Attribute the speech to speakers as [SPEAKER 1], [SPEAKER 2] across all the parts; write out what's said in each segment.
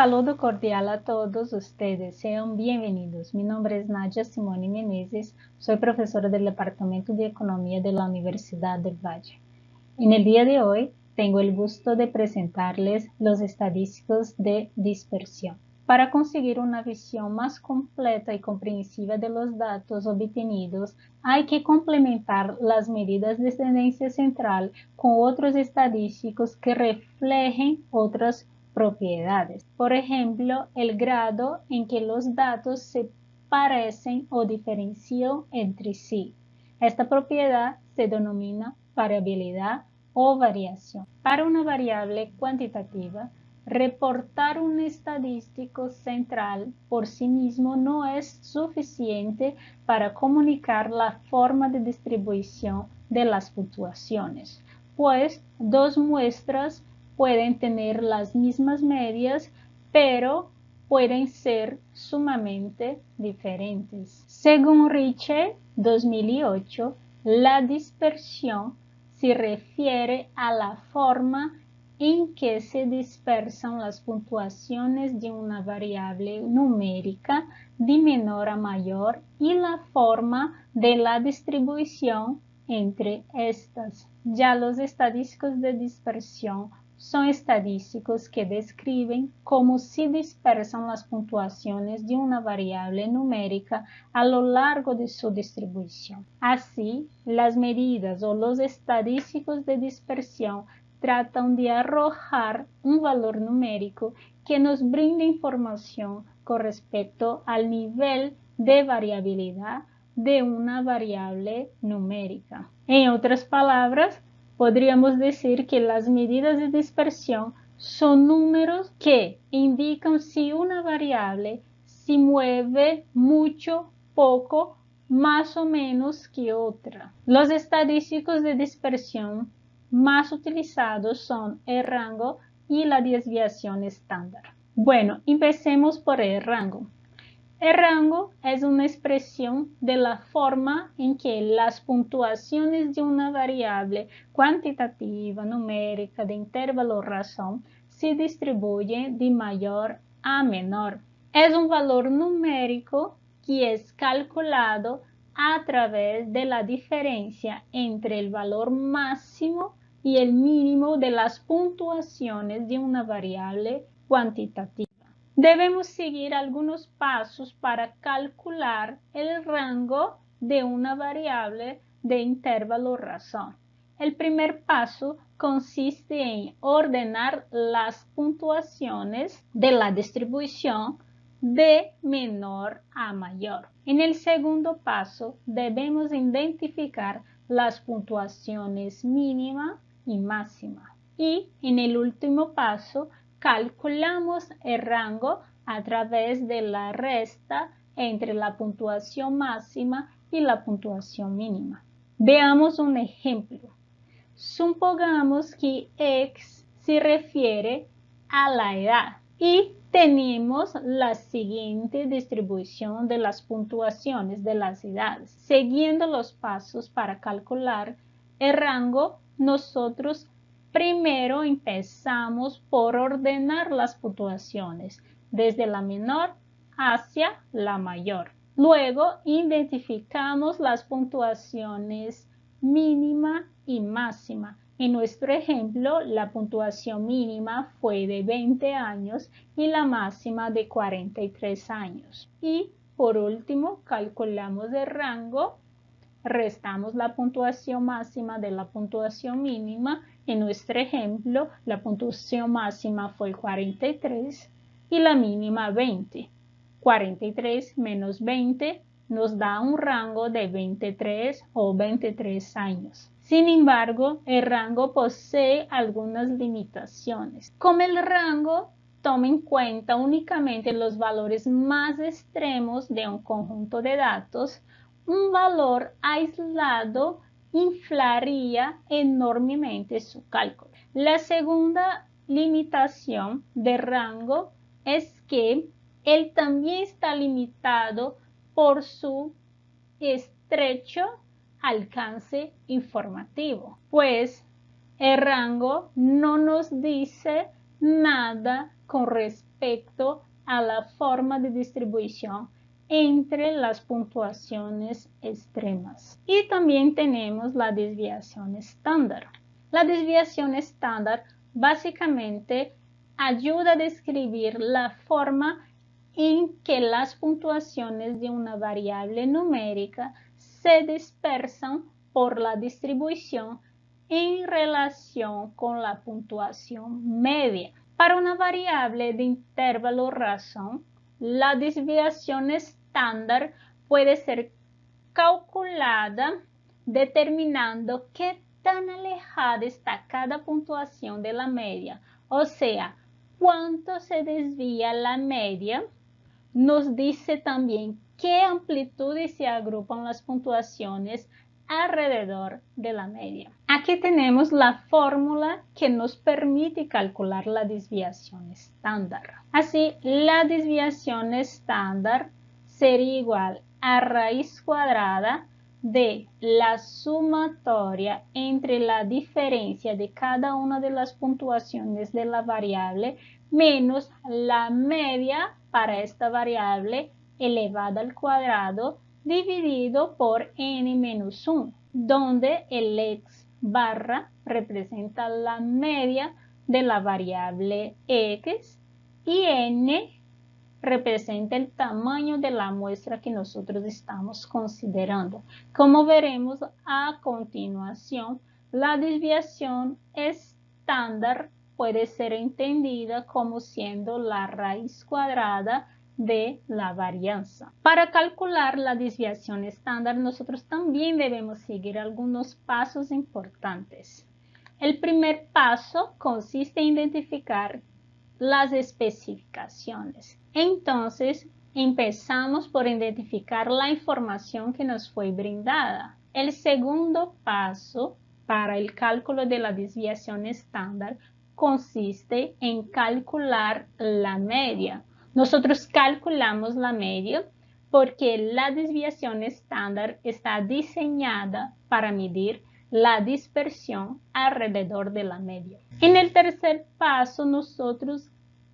[SPEAKER 1] saludo cordial a todos ustedes, sean bienvenidos. Mi nombre es Nadia Simone Menezes, soy profesora del Departamento de Economía de la Universidad del Valle. En el día de hoy tengo el gusto de presentarles los estadísticos de dispersión. Para conseguir una visión más completa y comprensiva de los datos obtenidos, hay que complementar las medidas de tendencia central con otros estadísticos que reflejen otras propiedades. Por ejemplo, el grado en que los datos se parecen o diferencian entre sí. Esta propiedad se denomina variabilidad o variación. Para una variable cuantitativa, reportar un estadístico central por sí mismo no es suficiente para comunicar la forma de distribución de las fluctuaciones, pues dos muestras pueden tener las mismas medias, pero pueden ser sumamente diferentes. Según Richter, 2008, la dispersión se refiere a la forma en que se dispersan las puntuaciones de una variable numérica de menor a mayor y la forma de la distribución entre estas. Ya los estadísticos de dispersión son estadísticos que describen cómo se dispersan las puntuaciones de una variable numérica a lo largo de su distribución. Así, las medidas o los estadísticos de dispersión tratan de arrojar un valor numérico que nos brinde información con respecto al nivel de variabilidad de una variable numérica. En otras palabras, podríamos decir que las medidas de dispersión son números que indican si una variable se mueve mucho, poco, más o menos que otra. Los estadísticos de dispersión más utilizados son el rango y la desviación estándar. Bueno, empecemos por el rango. El rango es una expresión de la forma en que las puntuaciones de una variable cuantitativa, numérica, de intervalo o razón se distribuyen de mayor a menor. Es un valor numérico que es calculado a través de la diferencia entre el valor máximo y el mínimo de las puntuaciones de una variable cuantitativa. Debemos seguir algunos pasos para calcular el rango de una variable de intervalo razón. El primer paso consiste en ordenar las puntuaciones de la distribución de menor a mayor. En el segundo paso, debemos identificar las puntuaciones mínima y máxima. Y en el último paso, calculamos el rango a través de la resta entre la puntuación máxima y la puntuación mínima. Veamos un ejemplo. Supongamos que X se refiere a la edad y tenemos la siguiente distribución de las puntuaciones de las edades. Siguiendo los pasos para calcular el rango, nosotros primero empezamos por ordenar las puntuaciones desde la menor hacia la mayor. Luego identificamos las puntuaciones mínima y máxima. En nuestro ejemplo, la puntuación mínima fue de 20 años y la máxima de 43 años. Y por último, calculamos el rango. Restamos la puntuación máxima de la puntuación mínima. En nuestro ejemplo, la puntuación máxima fue 43 y la mínima 20. 43 menos 20 nos da un rango de 23 o 23 años. Sin embargo, el rango posee algunas limitaciones. Como el rango toma en cuenta únicamente los valores más extremos de un conjunto de datos, un valor aislado inflaría enormemente su cálculo. La segunda limitación de rango es que él también está limitado por su estrecho alcance informativo, pues el rango no nos dice nada con respecto respecto a la forma de distribución entre las puntuaciones extremas. Y también tenemos la desviación estándar. La desviación estándar básicamente ayuda a describir la forma en que las puntuaciones de una variable numérica se dispersan por la distribución en relación con la puntuación media. Para una variable de intervalo razón, la desviación estándar puede ser calculada determinando qué tan alejada está cada puntuación de la media, o sea, cuánto se desvía la media. Nos dice también qué amplitudes se agrupan las puntuaciones alrededor de la media. Aquí tenemos la fórmula que nos permite calcular la desviación estándar. Así, la desviación estándar sería igual a raíz cuadrada de la sumatoria entre la diferencia de cada una de las puntuaciones de la variable menos la media para esta variable elevada al cuadrado dividido por n-1, donde el x barra representa la media de la variable x y n representa el tamaño de la muestra que nosotros estamos considerando. Como veremos a continuación, la desviación estándar puede ser entendida como siendo la raíz cuadrada de la varianza. Para calcular la desviación estándar, nosotros también debemos seguir algunos pasos importantes. El primer paso consiste en identificar las especificaciones. Entonces, empezamos por identificar la información que nos fue brindada. El segundo paso para el cálculo de la desviación estándar consiste en calcular la media. Nosotros calculamos la media porque la desviación estándar está diseñada para medir la dispersión alrededor de la media. En el tercer paso, nosotros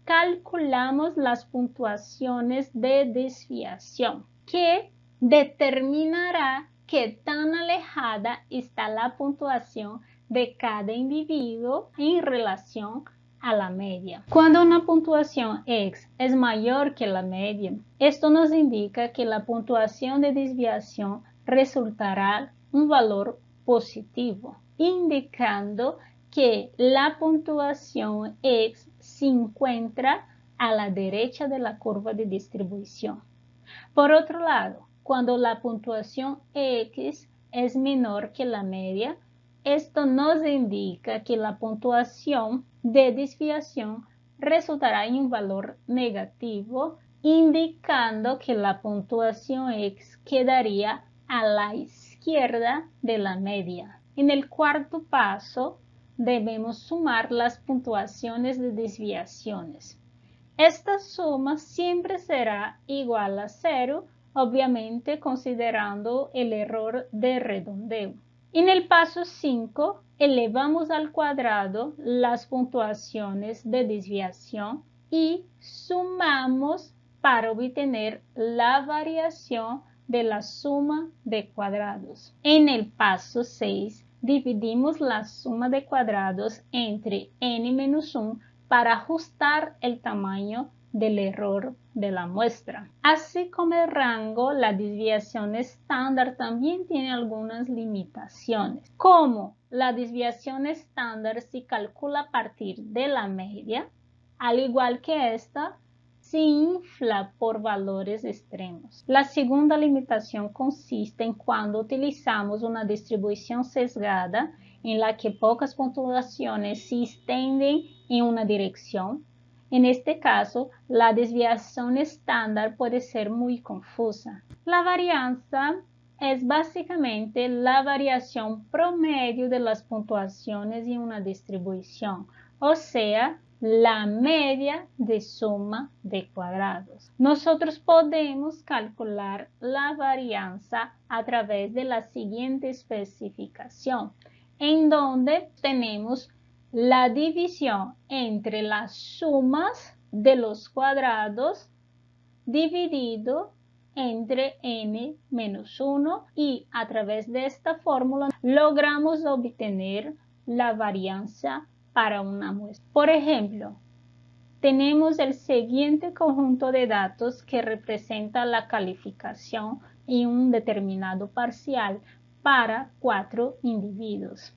[SPEAKER 1] calculamos las puntuaciones de desviación, que determinará qué tan alejada está la puntuación de cada individuo en relación a la media. Cuando una puntuación x es mayor que la media, esto nos indica que la puntuación de desviación resultará un valor positivo, indicando que la puntuación x se encuentra a la derecha de la curva de distribución. Por otro lado, cuando la puntuación x es menor que la media, esto nos indica que la puntuación de desviación resultará en un valor negativo, indicando que la puntuación x quedaría a la izquierda de la media. En el cuarto paso, debemos sumar las puntuaciones de desviaciones. Esta suma siempre será igual a 0, obviamente considerando el error de redondeo. En el paso 5, elevamos al cuadrado las puntuaciones de desviación y sumamos para obtener la variación de la suma de cuadrados. En el paso 6, dividimos la suma de cuadrados entre n-1 para ajustar el tamaño del error de la muestra. Así como el rango, la desviación estándar también tiene algunas limitaciones, como la desviación estándar se calcula a partir de la media, al igual que esta, se infla por valores extremos. La segunda limitación consiste en cuando utilizamos una distribución sesgada en la que pocas puntuaciones se extienden en una dirección. En este caso, la desviación estándar puede ser muy confusa. La varianza es básicamente la variación promedio de las puntuaciones en una distribución, o sea, la media de suma de cuadrados. Nosotros podemos calcular la varianza a través de la siguiente especificación, en donde tenemos la división entre las sumas de los cuadrados dividido entre n menos 1 y a través de esta fórmula logramos obtener la varianza para una muestra. Por ejemplo, tenemos el siguiente conjunto de datos que representa la calificación en un determinado parcial para 4 individuos,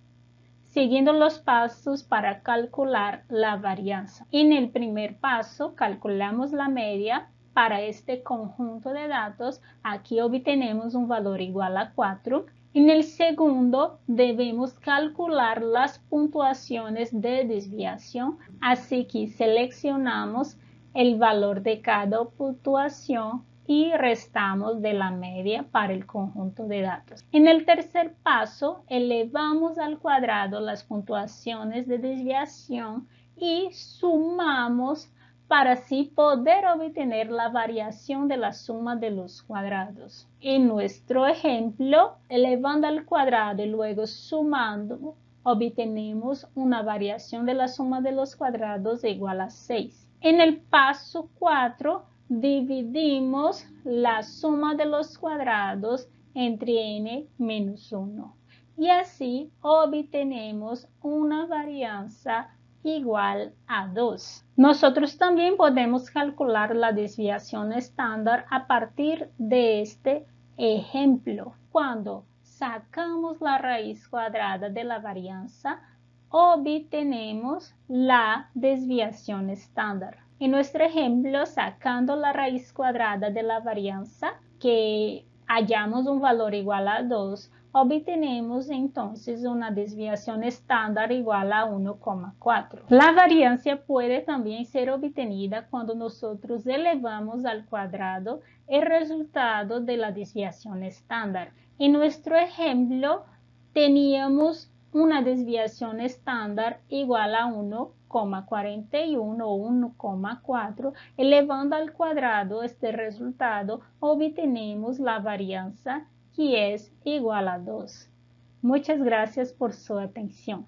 [SPEAKER 1] siguiendo los pasos para calcular la varianza. En el primer paso, calculamos la media para este conjunto de datos. Aquí obtenemos un valor igual a 4. En el segundo, debemos calcular las puntuaciones de desviación, así que seleccionamos el valor de cada puntuación y restamos de la media para el conjunto de datos. En el tercer paso, elevamos al cuadrado las puntuaciones de desviación y sumamos para así poder obtener la variación de la suma de los cuadrados. En nuestro ejemplo, elevando al cuadrado y luego sumando, obtenemos una variación de la suma de los cuadrados igual a 6. En el paso 4, dividimos la suma de los cuadrados entre n menos 1 y así obtenemos una varianza igual a 2. Nosotros también podemos calcular la desviación estándar a partir de este ejemplo. Cuando sacamos la raíz cuadrada de la varianza, obtenemos la desviación estándar. En nuestro ejemplo, sacando la raíz cuadrada de la varianza, que hallamos un valor igual a 2, obtenemos entonces una desviación estándar igual a 1,4. La varianza puede también ser obtenida cuando nosotros elevamos al cuadrado el resultado de la desviación estándar. En nuestro ejemplo, teníamos una desviación estándar igual a 1,41 o 1,4. Elevando al cuadrado este resultado, obtenemos la varianza que es igual a 2. Muchas gracias por su atención.